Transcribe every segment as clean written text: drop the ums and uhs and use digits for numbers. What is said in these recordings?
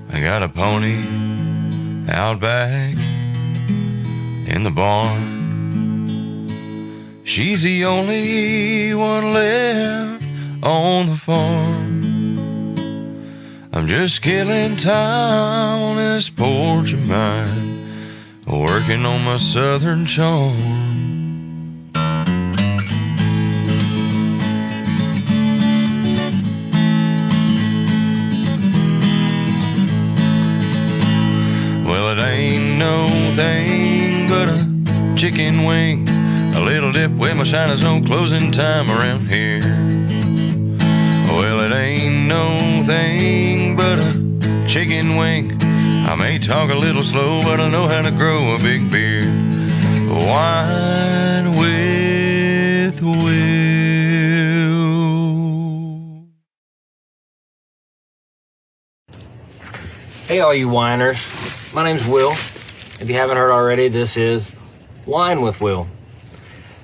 I got a pony out back in the barn. She's the only one left on the farm. I'm just killing time on this porch of mine, working on my southern charm. Well, it ain't no thing but a chicken wing, a little dip with my China's no closing time around here. Well, it ain't no thing but a chicken wing. I may talk a little slow, but I know how to grow a big beard. Wine with Will. Hey, all you whiners. My name's Will. If you haven't heard already, this is Wine with Will.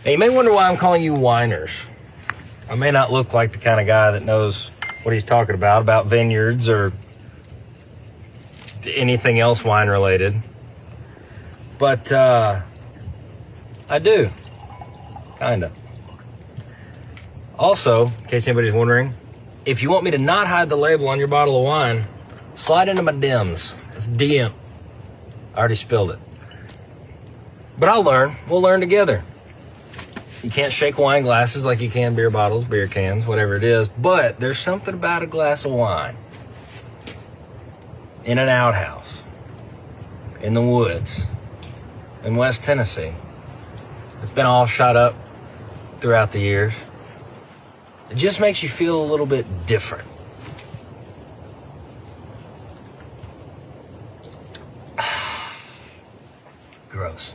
Now, you may wonder why I'm calling you Whiners. I may not look like the kind of guy that knows what he's talking about vineyards or anything else wine related. But I do, kinda. Also, in case anybody's wondering, if you want me to not hide the label on your bottle of wine, slide into my DMs. It's DM. I already spilled it. But I'll learn. We'll learn together. You can't shake wine glasses like you can beer bottles, beer cans, whatever it is. But there's something about a glass of wine in an outhouse, in the woods, in West Tennessee. It's been all shot up throughout the years. It just makes you feel a little bit different. Gross.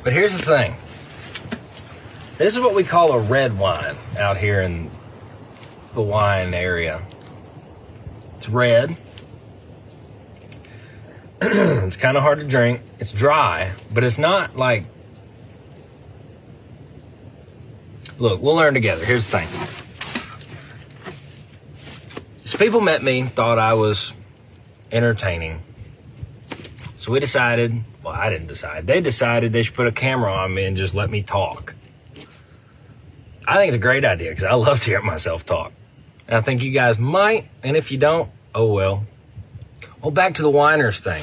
But here's the thing. This is what we call a red wine out here in the wine area. It's red. It's kind of hard to drink. It's dry, but it's not like... Look, we'll learn together. Here's the thing. So people met me, thought I was entertaining. So we decided, well, I didn't decide. They decided they should put a camera on me and just let me talk. I think it's a great idea because I love to hear myself talk. And I think you guys might, and if you don't, oh well. Well, back to the Whiners thing.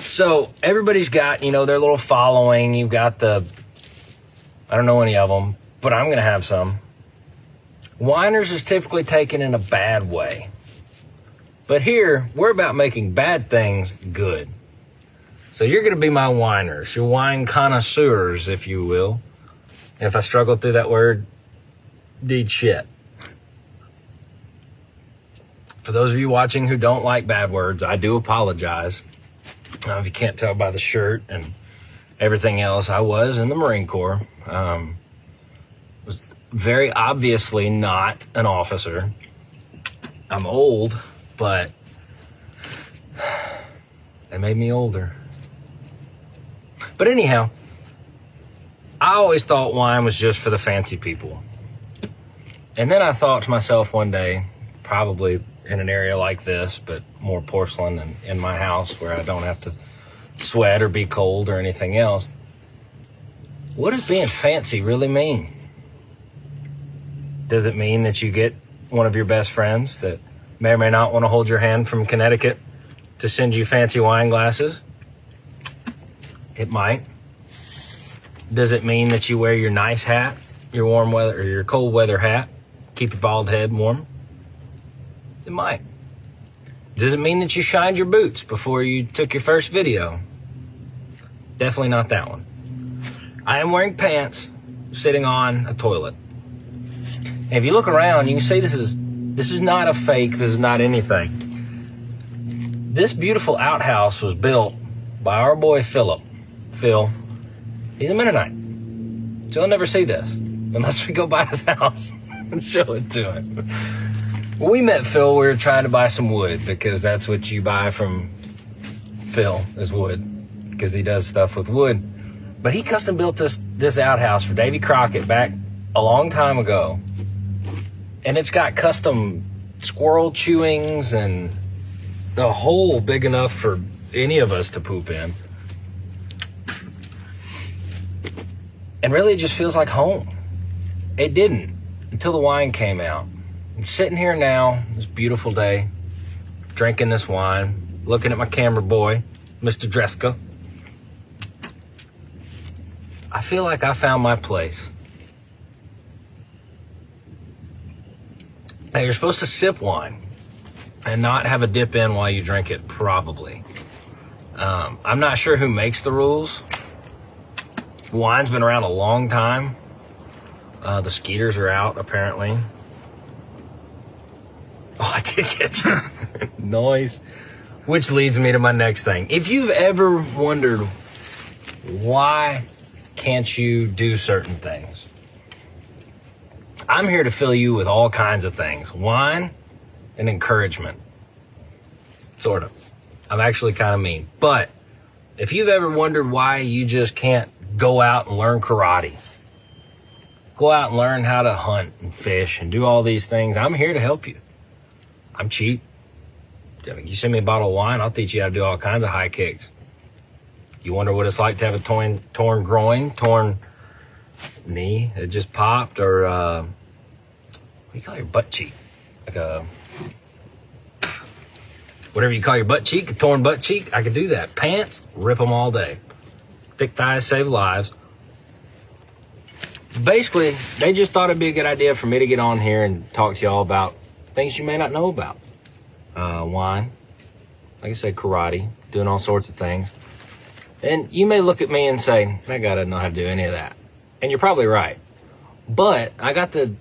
So everybody's got, their little following. You've got I don't know any of them, but I'm going to have some. Whiners is typically taken in a bad way. But here, we're about making bad things good. So you're going to be my whiners, your wine connoisseurs, if you will. And if I struggle through that word, deed shit. For those of you watching who don't like bad words, I do apologize. If you can't tell by the shirt and everything else, I was in the Marine Corps. Was very obviously not an officer. I'm old, but they made me older. But anyhow, I always thought wine was just for the fancy people. And then I thought to myself one day, probably in an area like this, but more porcelain and in my house where I don't have to sweat or be cold or anything else, what does being fancy really mean? Does it mean that you get one of your best friends that may or may not want to hold your hand from Connecticut to send you fancy wine glasses? It might. Does it mean that you wear your nice hat, your warm weather or your cold weather hat, keep your bald head warm? It might. Does it mean that you shined your boots before you took your first video? Definitely not that one. I am wearing pants, sitting on a toilet. And if you look around, you can see this is not a fake, this is not anything. This beautiful outhouse was built by our boy Phil. He's a Mennonite. So he'll never see this unless we go by his house and show it to him. When we met Phil, we were trying to buy some wood because that's what you buy from Phil is wood because he does stuff with wood. But he custom built this outhouse for Davy Crockett back a long time ago. And it's got custom squirrel chewings and a hole big enough for any of us to poop in. And really, it just feels like home. It didn't until the wine came out. I'm sitting here now, this beautiful day, drinking this wine, looking at my camera boy, Mr. Dreska. I feel like I found my place. Now, you're supposed to sip wine and not have a dip in while you drink it, probably. I'm not sure who makes the rules. Wine's been around a long time. The Skeeters are out, apparently. Oh, I did get you. Noise. Which leads me to my next thing. If you've ever wondered why can't you do certain things, I'm here to fill you with all kinds of things. Wine and encouragement. Sort of. I'm actually kind of mean. But if you've ever wondered why you just can't go out and learn karate, go out and learn how to hunt and fish and do all these things, I'm here to help you. I'm cheap. You send me a bottle of wine, I'll teach you how to do all kinds of high kicks. You wonder what it's like to have a torn groin, torn knee that just popped, or what do you call your butt cheek? Like a, whatever you call your butt cheek, a torn butt cheek, I could do that. Pants, rip them all day. Thick thighs save lives. Basically, they just thought it'd be a good idea for me to get on here and talk to y'all about things you may not know about. Wine, like I said, karate, doing all sorts of things. And you may look at me and say, that guy doesn't know how to do any of that. And you're probably right. But I got the,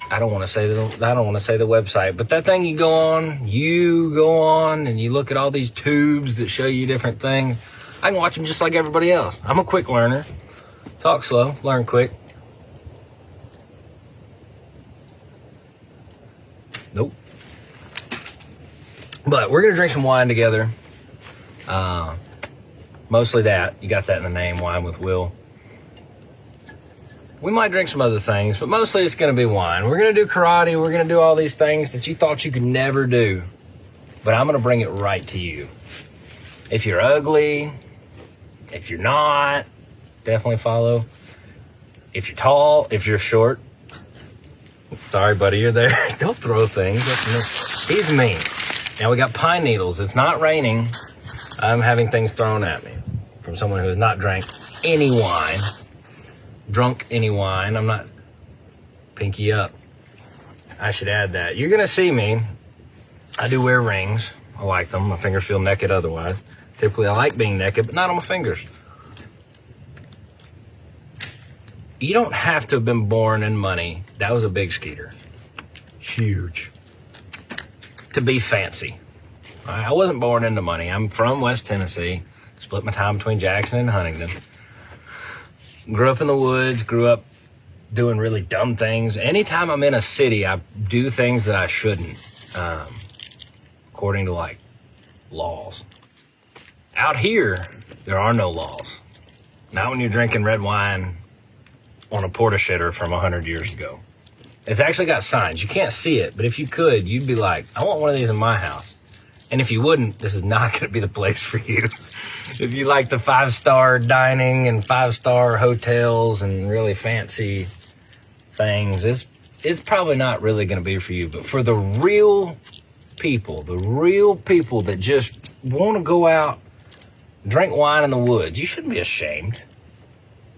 I don't want to say the website, but that thing you go on and you look at all these tubes that show you different things. I can watch them just like everybody else. I'm a quick learner. Talk slow, learn quick. Nope. But we're going to drink some wine together. Mostly that. You got that in the name, Wine with Will. We might drink some other things, but mostly it's going to be wine. We're going to do karate. We're going to do all these things that you thought you could never do. But I'm going to bring it right to you. If you're ugly, if you're not, definitely follow. If you're tall, if you're short. Sorry, buddy, you're there. Don't throw things. He's mean. Now we got pine needles. It's not raining. I'm having things thrown at me from someone who has not drank any wine. Drunk any wine. I'm not pinky up. I should add that. You're going to see me. I do wear rings. I like them. My fingers feel naked otherwise. Typically, I like being naked, but not on my fingers. You don't have to have been born in money. That was a big Skeeter. Huge. To be fancy. I wasn't born into money. I'm from West Tennessee. Split my time between Jackson and Huntington. Grew up in the woods. Grew up doing really dumb things. Anytime I'm in a city, I do things that I shouldn't. According to, laws. Out here, there are no laws. Not when you're drinking red wine on a porta shitter from 100 years ago. It's actually got signs. You can't see it, but if you could, you'd be like, I want one of these in my house. And if you wouldn't, this is not going to be the place for you. If you like the 5-star dining and 5-star hotels and really fancy things, it's probably not really going to be for you. But for the real people that just want to go out, drink wine in the woods, you shouldn't be ashamed.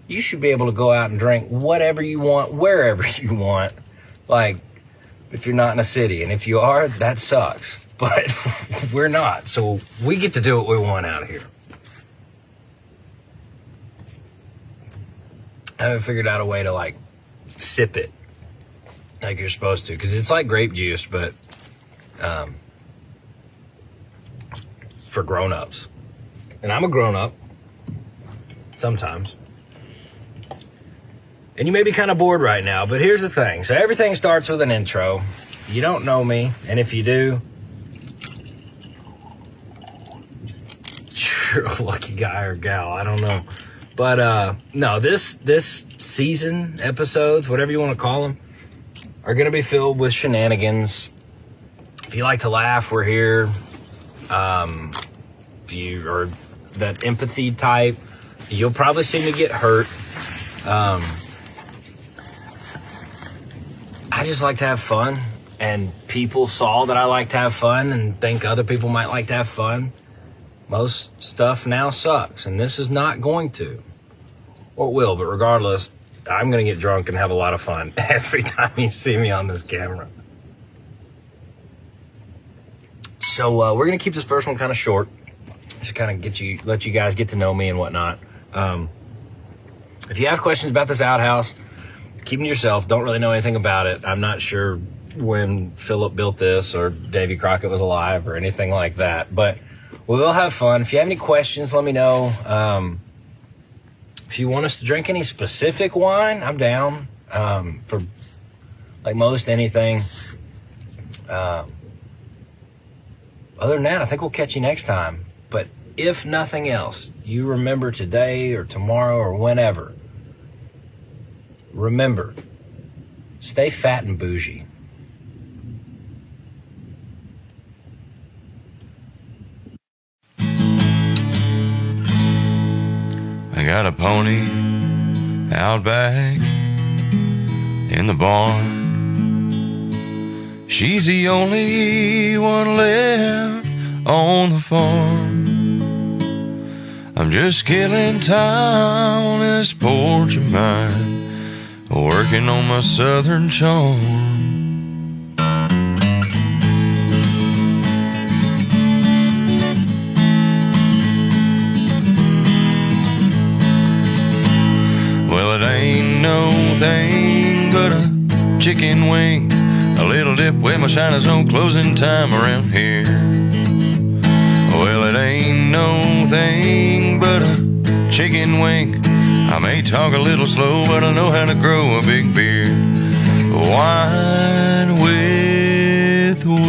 You should be able to go out and drink whatever you want, wherever you want. If you're not in a city. And if you are, that sucks. But we're not. So we get to do what we want out here. I haven't figured out a way to, sip it like you're supposed to. Because it's like grape juice, but for grown-ups. And I'm a grown-up. Sometimes. And you may be kind of bored right now, but here's the thing. So everything starts with an intro. You don't know me, and if you do, you're a lucky guy or gal. I don't know. But no, this season, episodes, whatever you want to call them, are going to be filled with shenanigans, If you like to laugh, we're here. If you are that empathy type, you'll probably see me get hurt. I just like to have fun, and people saw that I like to have fun and think other people might like to have fun. Most stuff now sucks, and this is not going to. Or it will, but regardless, I'm going to get drunk and have a lot of fun every time you see me on this camera. So we're going to keep this first one kind of short, just kind of let you guys get to know me and whatnot. If you have questions about this outhouse, keep them to yourself. Don't really know anything about it. I'm not sure when Philip built this or Davy Crockett was alive or anything like that, but we will have fun. If you have any questions, let me know. If you want us to drink any specific wine, I'm down for like most anything. Other than that, I think we'll catch you next time. But if nothing else, you remember today or tomorrow or whenever, remember, stay fat and bougie. I got a pony out back in the barn. She's the only one left on the farm. I'm just killing time on this porch of mine, working on my southern charm. Well, it ain't no thing but a chicken wing, a little dip with my China's no closing time around here. Well, it ain't no thing but a chicken wing. I may talk a little slow, but I know how to grow a big beard. Wine with Will.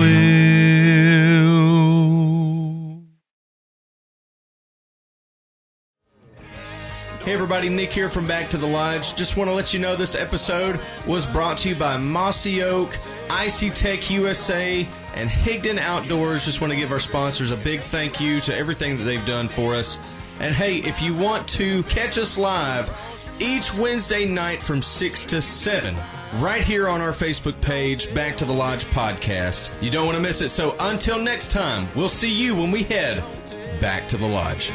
Hey everybody, Nick here from Back to the Lodge. Just want to let you know this episode was brought to you by Mossy Oak, Icy Tech USA, and Higdon Outdoors. Just want to give our sponsors a big thank you to everything that they've done for us. And hey, if you want to catch us live each Wednesday night from 6 to 7, right here on our Facebook page, Back to the Lodge Podcast. You don't want to miss it. So until next time, we'll see you when we head back to the lodge.